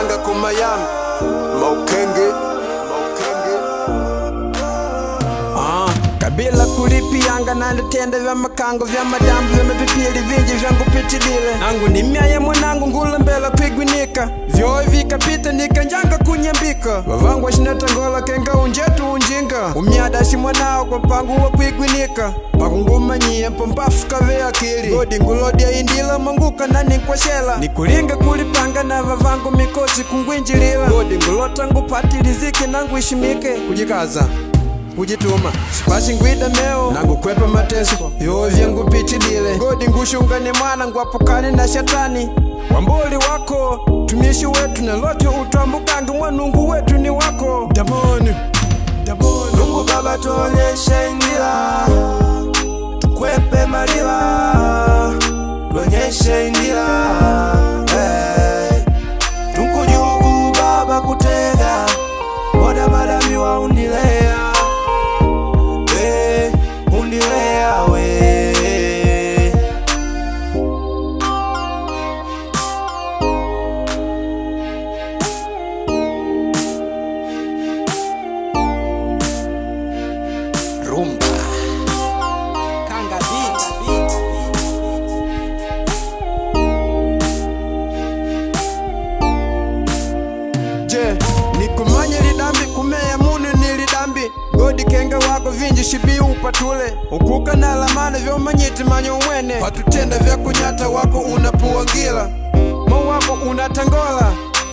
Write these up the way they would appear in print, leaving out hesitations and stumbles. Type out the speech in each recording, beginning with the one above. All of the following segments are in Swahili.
Tanga kumayami Maukenge Kabila kulipi yanga na ndetenda vya makango vya madambu vya mepipili vinji vyangu pitidile nangu ni miaya mwanangu ngula mbela kuigwinika vyoe vikapita nikanjanga kunyambika wavangu washinatangola kenga unjetu unjinga umyadashi mwanao kwa mpangu wa kuigwinika pakungumanyia mpombafu kave akili godi ngulodia indila manguka nani kwa shela nikulinga kulipanga na vavangu mikosi kungwinjilila godi ngulota ngupati riziki nangu ishimike kujikaza kujituma sipashi ngwida meo nangu kwepa mateso yovye ngupitidile godi ngushungane mwana ngwapukane na shetani wamboli wako tumishi wetu na lote utambukange mwanungu wetu ni wako damoni Mungu Baba tuonyeshe indila tukwepe malila tuonyeshe indila Tunkujugu Baba kutega Moda madami wa undilea undilea we Rumba Kanga beat Je, nikumanye lidambi kumea munu nilidambi godi kenga wako vinji shibi upatule ukuka na lamane vyo manyiti manyo umwene patutenda vya kunyata wako unapuwangila mo wako unatangola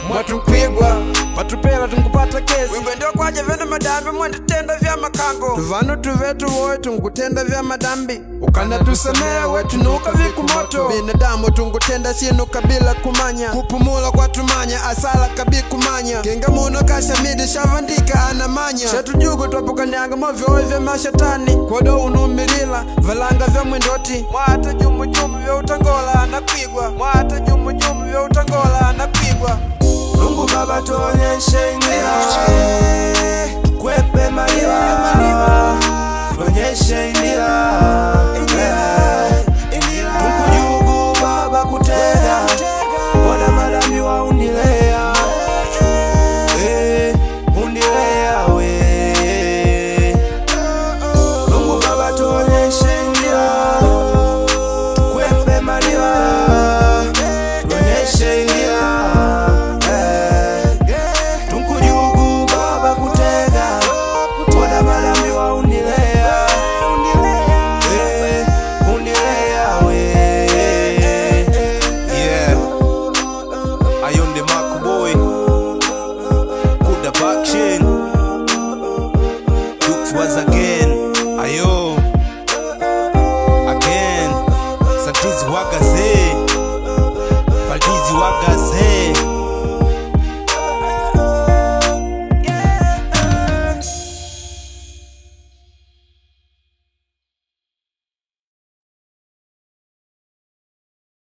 mwatu mkwigwa patupela tungupata kesi wengwe ndio kwaje vena madambi mwendetenda vya makango tuvanu tuvetu woe tungutenda vya madambi ukana tusemea wetu nuka viku moto binadamu tungutenda sinu kabila kumanya kupumula kwa tumanya asala kabi kumanya kenga muno kashamidi shavandika anamanya shetu jugu topukanyanga movyo vya mashetani kodo unumilila valanga vya mwendoti mwata jumujumu vya utangola anakwigwa mwata jumujumu vya utangola anakwigwa Mungu Baba tuonyeshe indila tukwepe malila tuonyeshe indila Tunkujugu Baba kutega Moda madami wa undilea undilea we Mungu Baba tuonyeshe indila tukwepe malila tuonyeshe indila Tunkujugu Baba kutega Moda madami wa undilea undilea we Yeah I on the Mark boy Kuda Bakshin Dukes was again Ayo Again Santizi wagaze Faldizi wagaze